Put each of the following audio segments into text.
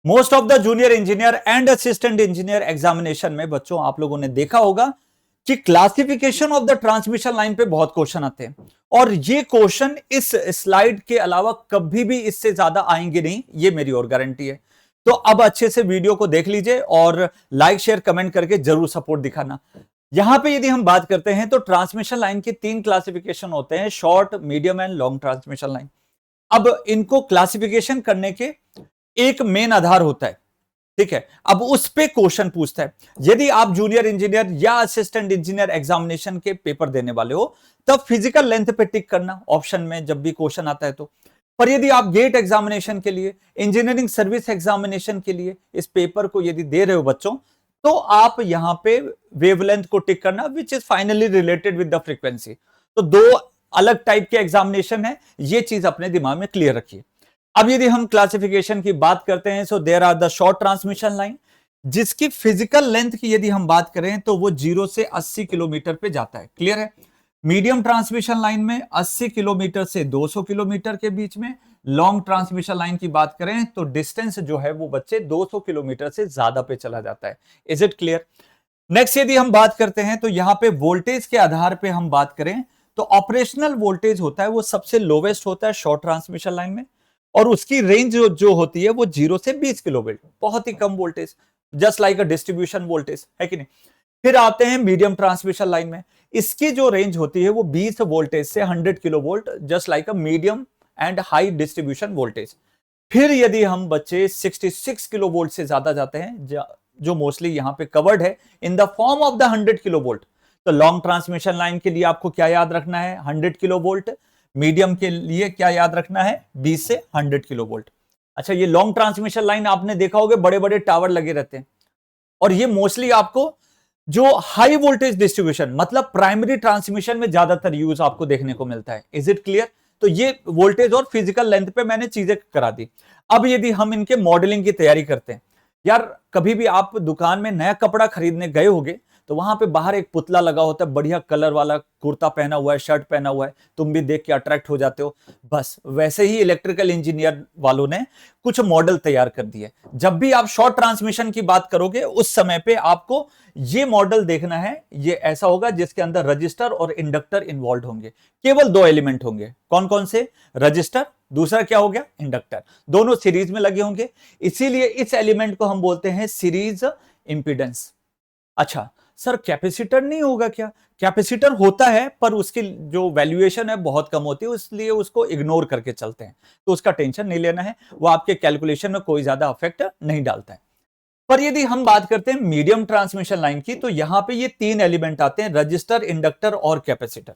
Most of the junior engineer and assistant engineer examination में बच्चों आप लोगों ने देखा होगा कि classification of the transmission line पे बहुत क्वेश्चन आते हैं, और ये क्वेश्चन इस स्लाइड के अलावा कभी भी इससे ज्यादा आएंगे नहीं, ये मेरी और गारंटी है। तो अब अच्छे से वीडियो को देख लीजिए और लाइक शेयर कमेंट करके जरूर सपोर्ट दिखाना। यहां पे यदि हम बात करते हैं तो ट्रांसमिशन लाइन के 3 क्लासिफिकेशन होते हैं, short, medium and long transmission line. अब इनको क्लासिफिकेशन करने के एक मेन आधार होता है, ठीक है। अब उस पे क्वेश्चन पूछता है, यदि आप जूनियर इंजीनियर या असिस्टेंट इंजीनियर एग्जामिनेशन के पेपर देने वाले हो तब फिजिकल लेंथ पे टिक करना ऑप्शन में जब भी क्वेश्चन आता है तो। पर यदि आप गेट एग्जामिनेशन के लिए, इंजीनियरिंग सर्विस एग्जामिनेशन के लिए इस पेपर को यदि दे रहे हो बच्चों, तो आप यहां पे वेवलेंथ को टिक करना, which is finally related with the frequency. तो दो अलग टाइप के एग्जामिनेशन है, ये चीज अपने दिमाग में क्लियर रखिए। अब यदि हम क्लासिफिकेशन की बात करते हैं, so there are the short transmission line, जिसकी फिजिकल लेंथ की यदि हम बात करें तो वो 0 से 80 किलोमीटर पे जाता है, क्लियर है। मीडियम ट्रांसमिशन लाइन में 80 किलोमीटर से 200 किलोमीटर के बीच में। लॉन्ग ट्रांसमिशन लाइन की बात करें तो डिस्टेंस जो है वो बच्चे 200 किलोमीटर से ज्यादा पे चला जाता है। Is it clear? नेक्स्ट यदि हम बात करते हैं तो यहां पे वोल्टेज के आधार पे हम बात करें तो ऑपरेशनल वोल्टेज होता है वो सबसे लोवेस्ट होता है शॉर्ट ट्रांसमिशन लाइन में, और उसकी रेंज जो होती है वो 0 से 20 किलोवोल्ट, बहुत ही कम voltage, just like a distribution voltage, है कि नहीं। फिर आते हैं मीडियम ट्रांसमिशन लाइन में, इसकी जो रेंज होती है वो 20 वोल्टेज से 100 kilovolt, just like a medium and high distribution voltage. फिर यदि हम बच्चे 66 किलोवोल्ट से ज्यादा जाते हैं, जो मोस्टली यहां पे कवर्ड है in the form of the 100 kilovolt, तो लॉन्ग ट्रांसमिशन लाइन के लिए आपको क्या याद रखना है, 100 किलोवोल्ट। मीडियम के लिए क्या याद रखना है, 20 से 100 किलोवोल्ट। अच्छा, ये लॉन्ग ट्रांसमिशन लाइन आपने देखा होगा, बड़े बड़े टावर लगे रहते हैं, और ये मोस्टली आपको जो हाई वोल्टेज डिस्ट्रीब्यूशन मतलब प्राइमरी ट्रांसमिशन में ज्यादातर यूज आपको देखने को मिलता है। Is it clear? तो ये वोल्टेज और फिजिकल लेंथ पे मैंने चीजें करा दी। अब यदि हम इनके मॉडलिंग की तैयारी करते हैं, यार कभी भी आप दुकान में नया कपड़ा खरीदने गए होगे तो वहां पे बाहर एक पुतला लगा होता है, बढ़िया कलर वाला, कुर्ता पहना हुआ है, शर्ट पहना हुआ है, तुम भी देख के अट्रैक्ट हो जाते हो। बस वैसे ही इलेक्ट्रिकल इंजीनियर वालों ने कुछ मॉडल तैयार कर दिए। जब भी आप शॉर्ट ट्रांसमिशन की बात करोगे उस समय पे आपको ये मॉडल देखना है, ये ऐसा होगा जिसके अंदर रजिस्टर और इंडक्टर इन्वॉल्व होंगे। केवल 2 एलिमेंट होंगे, कौन कौन से, रजिस्टर, दूसरा क्या हो गया, इंडक्टर, दोनों सीरीज में लगे होंगे, इसीलिए इस एलिमेंट को हम बोलते हैं सीरीज इंपीडेंस। अच्छा सर, कैपेसिटर नहीं होगा क्या? कैपेसिटर होता है पर उसकी जो वैल्यूएशन है बहुत कम होती है, इसलिए उसको इग्नोर करके चलते हैं, तो उसका टेंशन नहीं लेना है, वो आपके कैलकुलेशन में कोई ज्यादा अफेक्ट नहीं डालता है। पर यदि हम बात करते हैं मीडियम ट्रांसमिशन लाइन की, तो यहां पे ये 3 एलिमेंट आते हैं, रजिस्टर, इंडक्टर और कैपेसिटर।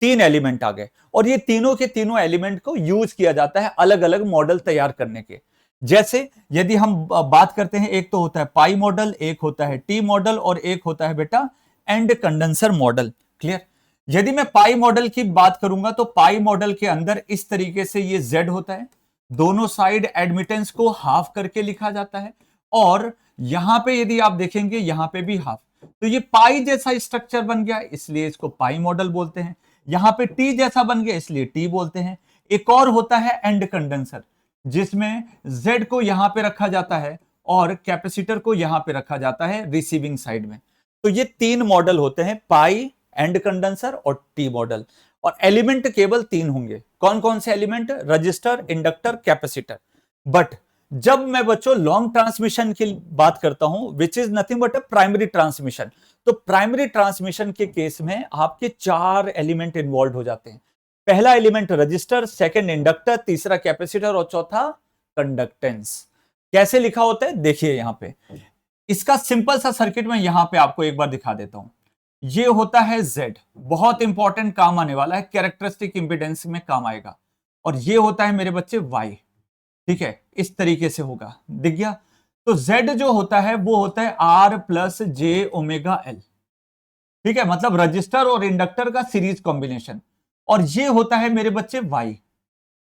3 एलिमेंट आ गए, और ये तीनों के तीनों एलिमेंट को यूज किया जाता है अलग अलग मॉडल तैयार करने के। जैसे यदि हम बात करते हैं, एक तो होता है पाई मॉडल, एक होता है टी मॉडल, और एक होता है बेटा एंड कंडेंसर मॉडल, क्लियर। यदि मैं पाई मॉडल की बात करूंगा तो पाई मॉडल के अंदर इस तरीके से ये जेड होता है, दोनों साइड एडमिटेंस को हाफ करके लिखा जाता है, और यहां पे यदि आप देखेंगे यहां पे भी हाफ, तो ये पाई जैसा स्ट्रक्चर बन गया, इसलिए इसको पाई मॉडल बोलते हैं। यहां पे टी जैसा बन गया, इसलिए टी बोलते हैं। एक और होता है एंड कंडेंसर, जिसमें Z को यहां पे रखा जाता है और कैपेसिटर को यहां पे रखा जाता है रिसीविंग साइड में। तो ये 3 मॉडल होते हैं, पाई, एंड कंडेंसर और टी मॉडल, और एलिमेंट केवल 3 होंगे। कौन कौन से element, register, inductor, capacitor. But जब मैं बच्चों लॉन्ग ट्रांसमिशन की बात करता हूं, which is nothing but a primary transmission, तो प्राइमरी ट्रांसमिशन के केस में आपके 4 एलिमेंट इन्वॉल्व हो जाते हैं। पहला एलिमेंट रजिस्टर, सेकंड इंडक्टर, तीसरा कैपेसिटर और चौथा कंडक्टेंस। कैसे लिखा होता है देखिए यहां पे, इसका सिंपल सा सर्किट मैं यहां पे आपको एक बार दिखा देता हूं। ये होता है Z, बहुत इंपॉर्टेंट काम आने वाला है, कैरेक्टरिस्टिक इंपीडेंस में काम आएगा। और ये होता है मेरे बच्चे Y, ठीक है, इस तरीके से होगा, दिख गया। तो Z जो होता है वो होता है R plus J omega L, ठीक है, मतलब रजिस्टर और इंडक्टर का सीरीज कॉम्बिनेशन। और ये होता है मेरे बच्चे Y,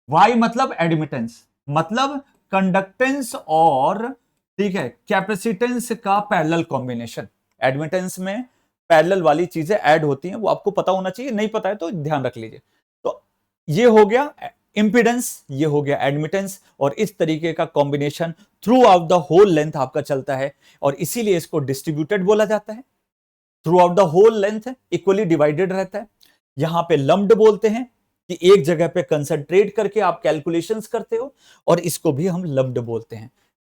Y मतलब एडमिटेंस, मतलब कंडक्टेंस और, ठीक है, कैपेसिटेंस का पैरेलल कॉम्बिनेशन। एडमिटेंस में पैरेलल वाली चीजें ऐड होती हैं, वो आपको पता होना चाहिए, नहीं पता है तो ध्यान रख लीजिए। तो ये हो गया इंपिडेंस, ये हो गया एडमिटेंस, और इस तरीके का combination throughout the whole length आपका चलता है, और इसीलिए इसको डिस्ट्रीब्यूटेड बोला जाता है। Throughout the whole length equally divided रहता है। यहां पे लम्प्ड बोलते हैं कि एक जगह पे कंसंट्रेट करके आप कैलकुलेशंस करते हो, और इसको भी हम लम्प्ड बोलते हैं।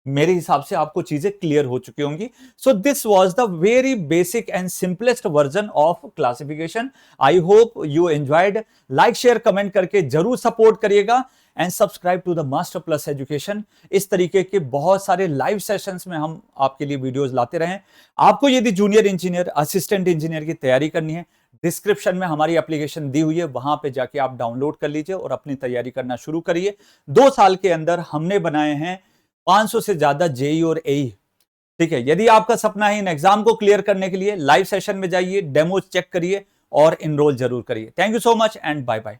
मेरे हिसाब से आपको चीजें क्लियर हो चुकी होंगी। So this was the very basic and simplest version of classification. I hope you enjoyed. Like share comment करके जरूर सपोर्ट करिएगा, and subscribe to the Master Plus Education. इस तरीके के बहुत सारे लाइव सेशंस में हम आपके लिए वीडियोस लाते रहें। आपको यदि जूनियर इंजीनियर, असिस्टेंट इंजीनियर की तैयारी करनी है, डिस्क्रिप्शन में हमारी एप्लीकेशन दी हुई है, वहां पे जाके आप डाउनलोड कर लीजिए और अपनी तैयारी करना शुरू करिए। 2 साल के अंदर हमने बनाए हैं 500 से ज्यादा जेई और एई। ठीक है, यदि आपका सपना है इन एग्जाम को क्लियर करने के लिए, लाइव सेशन में जाइए, डेमो चेक करिए और इनरोल जरूर करिए। Thank you so much and bye bye.